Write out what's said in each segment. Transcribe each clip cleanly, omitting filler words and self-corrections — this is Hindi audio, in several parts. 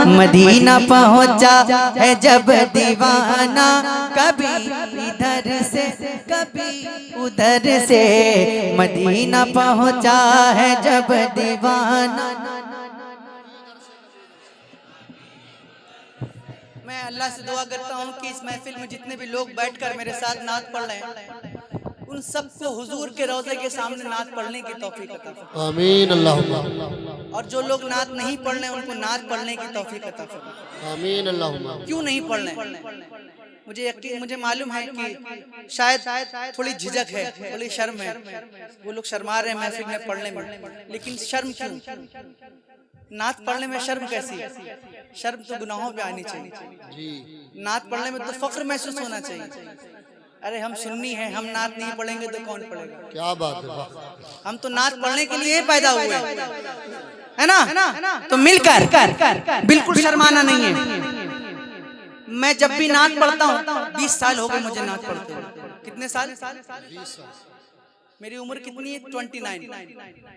मदीना पहुँचा है जब दीवाना, कभी इधर से कभी उधर से, मदीना पहुँचा है जब दीवाना। मैं अल्लाह से दुआ करता हूँ कि इस महफिल में जितने भी लोग बैठकर मेरे साथ नात पढ़ रहे हैं, उन सबको हुजूर के रोज़े के सामने नात पढ़ने की तौफीक अता फरमाए। आमीन अल्लाहुम्मा। और जो लोग नात नहीं पढ़ रहे हैं उनको नात पढ़ने की तौफीक अता फरमाए। आमीन अल्लाहुम्मा। क्यों नहीं पढ़ रहे? मुझे मालूम है कि शायद थोड़ी झिझक है, थोड़ी शर्म है, वो लोग शर्मा रहे हैं महफिल में पढ़ने में, लेकिन शर्म क्यों? नात पढ़ने में शर्म कैसी? शर्म तो गुनाहों पे आनी चाहिए जी। नात पढ़ने में तो फख्र महसूस होना चाहिए। अरे हम सुन्नी हैं, हम नात नहीं पढ़ेंगे तो कौन पढ़ेगा? क्या बात है, हम तो नात पढ़ने के लिए पैदा हुए है ना? तो मिलकर बिल्कुल शर्माना नहीं है। मैं जब भी नात पढ़ता हूँ, 20 साल हो गए मुझे नात पढ़ते हुए। कितने साल? 20 साल। मेरी उम्र कितनी है? 29।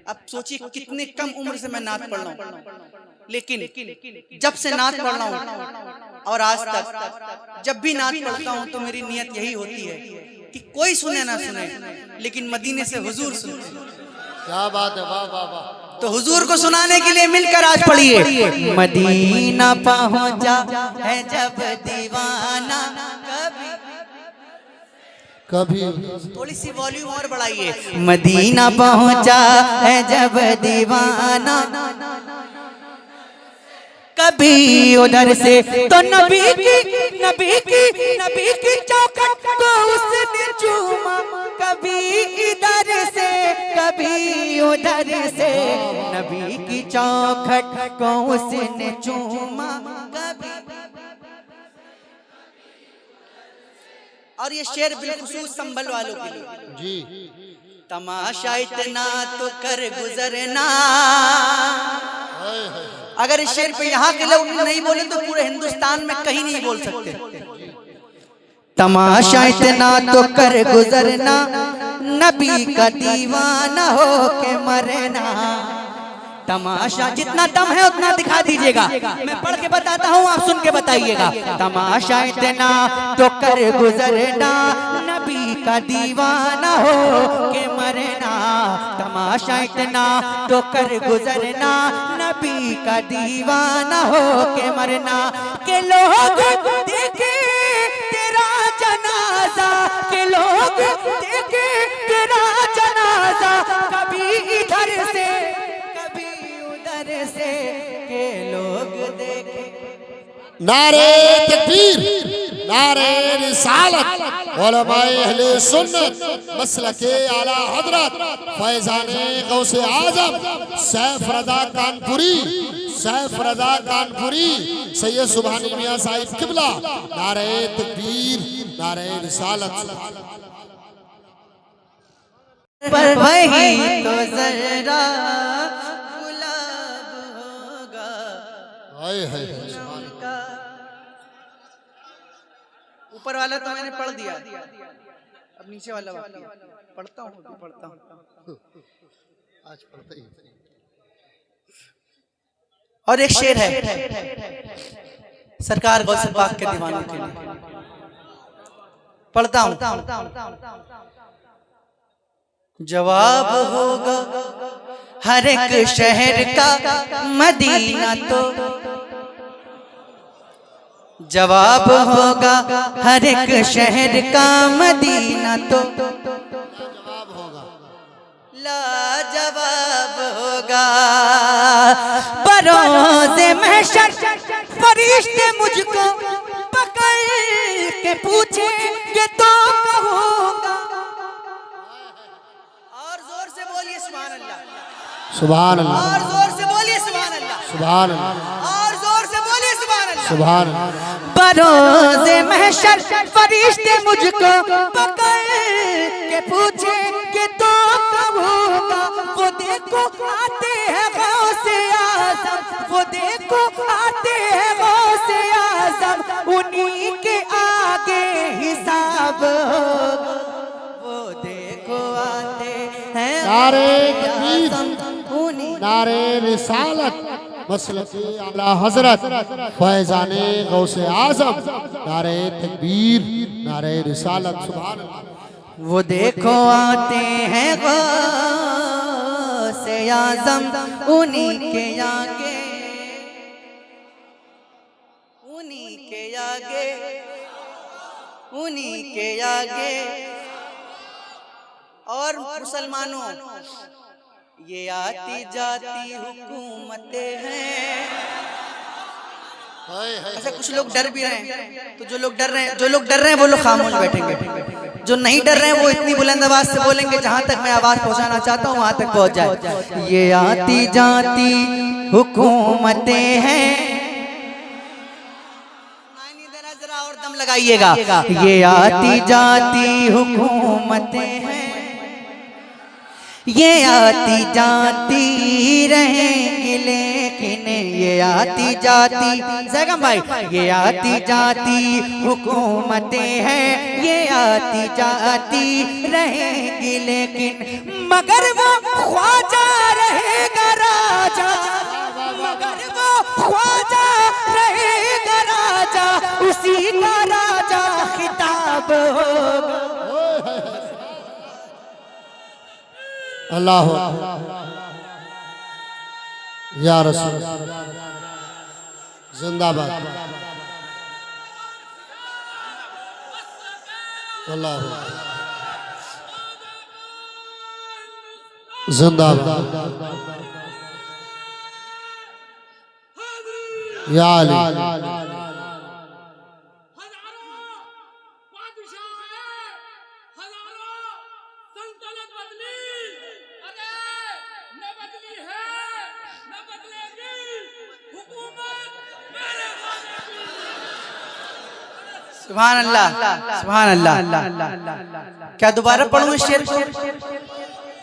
अब सोचिए कितने कम उम्र से मैं नात पढ़ रहा हूँ, लेकिन जब से नात पढ़ रहा हूँ और आज तक जब भी नात पढ़ता हूँ तो मेरी नियत यही होती है कि कोई सुने ना सुने, लेकिन मदीने से हुजूर सुने। क्या बात है, वाह वाह वाह। तो हुजूर को सुनाने के लिए मिलकर आज पढ़िए। मदीना पहुँचा है जब दीवाना, कभी थोड़ी सी वॉल्यूम और बढ़ाइए। मदीना पहुँचा है जब दीवाना, कभी उधर से तो नबी की चौखट को उसने चूमा, कभी इधर से कभी उधर से, नबी की चौखट को उसने चूमा कभी। और ये शेर बिलखुसूस संभल वालों के लिए जी। तमाशा इतना तो कर गुजरना। अगर इस शेर पे यहाँ के लोग नहीं बोले तो पूरे हिंदुस्तान में कहीं नहीं बोल सकते। तमाशा इतना तो कर गुजरना, नबी का दीवाना हो के मरना। तमाशा जितना दम है उतना दिखा दीजिएगा, मैं पढ़ के बताता हूँ, आप सुन के बताइएगा। तमाशा इतना तो कर गुजरना, नबी का दीवाना हो के मरना। तमाशा इतना तो कर गुजरना, नबी का दीवाना हो के मरना। के लोग देखे तेरा जनाजा, के लोग देखे तेरा जनाजा, कभी इधर से से के लोग देखे। नारे तकबीर, नारे रिसालत, उलमाए अहले सुन्नत, मसलके आला हजरत फैज़ाने गौसे आज़म सैफ रज़ा कानपुरी, सैफ रज़ा कानपुरी, सैयद सुभानी मियां साहिब किबला। नारे तकबीर, नारे रिसालत। पर वही तो जरा ऊपर वाला तो मैंने पढ़ दिया, अब नीचे वाला पढ़ता हूँ आज पढ़ते ही। और एक शेर है सरकार गौसे पाक के दीवानों के लिए, पढ़ता हूँ। जवाब होगा हर एक शहर का मदीना तो, जवाब होगा हर एक शहर का मदीना तो, जवाब होगा लाजवाब होगा। बरोज़े महशर फरिश्ते मुझको पकड़ के पूछेंगे तो कहूँगा। और जोर से बोलिए सुभान अल्लाह, सुभान अल्लाह। और जोर से बोलिए सुभान अल्लाह, सुभान अल्लाह। और जोर से बोलिए सुभान अल्लाह, सुभान अल्लाह। बरोज़े महशर फरिश्ते मुझको पकड़ के पूछेंगे तो कहूँगा। वो देखो आते हैं गौसे आज़म, वो देखो आते हैं गौसे आज़म, उन्हीं के आगे हिसाब होगा। वो देखो आते हैं नारे तकबीर, नारे रिसालत, मसलक आला हजरत फैजाने गौसे आजम नारे तकबीर नारे रिसालत सुभान अल्लाह। वो देखो आते हैं गौसे आजम उन्हीं के आगे, उन्हीं के आगे, उन्हीं के आगे। और मुसलमानों, ये आती जाती हुकूमतें हैं। अच्छा, कुछ लोग डर भी रहे हैं, तो जो लोग डर रहे हैं वो लोग खामोश बैठेंगे। जो नहीं डर रहे हैं वो इतनी बुलंद आवाज से बोलेंगे जहां तक मैं आवाज पहुंचाना चाहता हूं वहां तक पहुंच जाए। ये आती जाती हुकूमतें हैं, जरा और दम लगाइएगा। ये आती जाती हुकूमतें हैं, ये आती जाती रहेंगी लेकिन ये आती जाती जगम भाई, ये आती जाती हुकूमतें हैं, ये आती जाती रहेंगी लेकिन मगर वो ख्वाजा रहेगा राजा, मगर वो ख्वाजा रहेगा राजा, उसी का राजा खिताब होगा। अल्लाह या रसूल जिंदाबाद। अल्लाह जिंदाबाद या अली। सुभान अल्लाह, सुभान अल्लाह। क्या दोबारा पढ़ूं इस शेर को?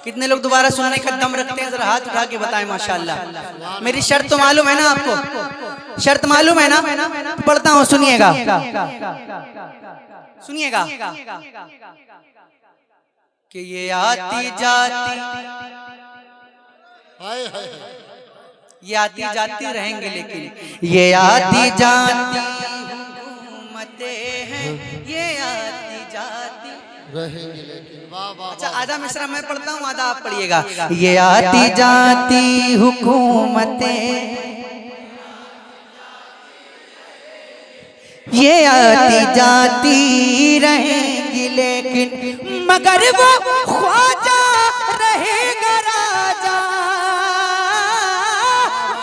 कितने लोग दोबारा सुनने का दम रखते हैं? जरा हाथ उठा के बताएं। माशाअल्लाह। मेरी शर्त तो मालूम है ना आपको? शर्त मालूम है ना? पढ़ता हूँ, सुनिएगा, सुनिएगा। कि ये आती जाती, ये आती जाती रहेंगे लेकिन ये आती जाती हैं, ये आती जाती रहेंगे लेकिन। वाह वाह। अच्छा, आधा मिसरा मैं पढ़ता हूँ, आधा आप पढ़िएगा। ये आती जाती हुकूमतें, ये आती जाती रहेंगी लेकिन मगर वो ख्वाजा रहेगा राजा,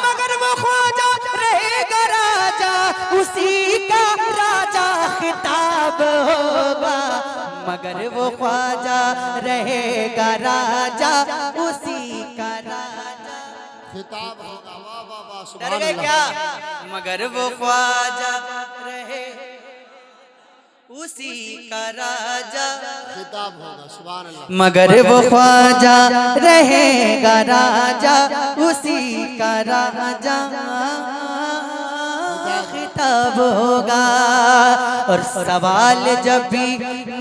मगर वो ख्वाजा रहेगा राजा, उसी का राजा खिताब होगा, मगर वो ख्वाजा रहेगा राजा, उसी का राजा खिताब होगा। वाह वाह वाह। डर गए क्या? मगर वो ख्वाजा रहे उसी का राजा खिताब होगा। सुभान अल्लाह। मगर वो ख्वाजा रहेगा राजा, उसी का राजा खिताब होगा। और सवाल जब भी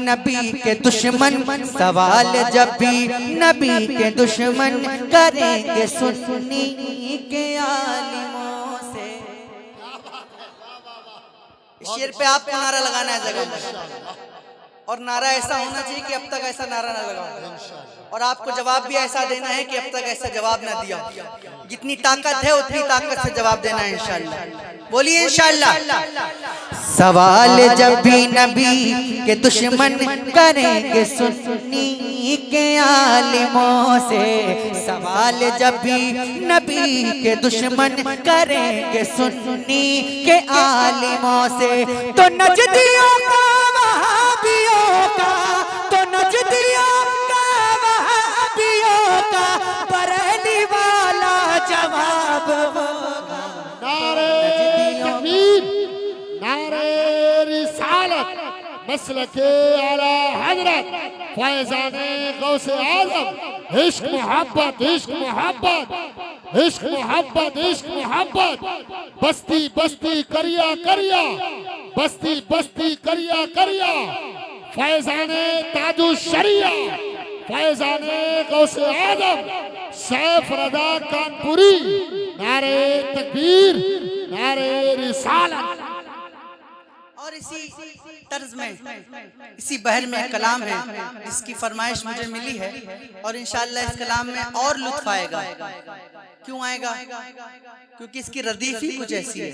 नबी के दुश्मन, सवाल जब भी नबी के दुश्मन करेंगे सुन्नी के आलिमों से। इस शेर पे आपको नारा लगाना है जगह, और नारा ऐसा होना चाहिए कि अब तक ऐसा नारा ना लगाओ, और आपको जवाब भी ऐसा देना है कि अब तक ऐसा जवाब ना दिया। जितनी ताकत है उतनी ताकत से जवाब देना है इंशाअल्लाह। बोलिए इंशाअल्लाह। सवाल जब भी नबी के दुश्मन करेंगे सुन्नी के आलिमों से, सवाल जब भी नबी के दुश्मन करेंगे सुन्नी के आलिमों से, तो नजदियों का वहाबियों का, तो नजदियों का वहाबियों का बरेली वाला जवाब होगा। नारे तकबीर नारे रिसालत मसलके आला हजरत फैजाने गौसे आजम। इश्क मोहब्बत, इश्क मोहब्बत, इश्क मोहब्बत, इश्क मोहब्बत। बस्ती बस्ती करिया करिया, बस्ती बस्ती करिया करिया। फैजाने ताजु शरिया, फैजाने गौसे आजम सैफ रजा कानपुरी। नारे तकबीर, नारे रिसालत। और इसी तर्ज में इसी बहर में एक कलाम है जिसकी फरमाइश मुझे मिली है और इंशाअल्लाह इस कलाम में और लुत्फ आएगा। क्यों आएगा? क्योंकि इसकी रदीफ ही कुछ ऐसी है।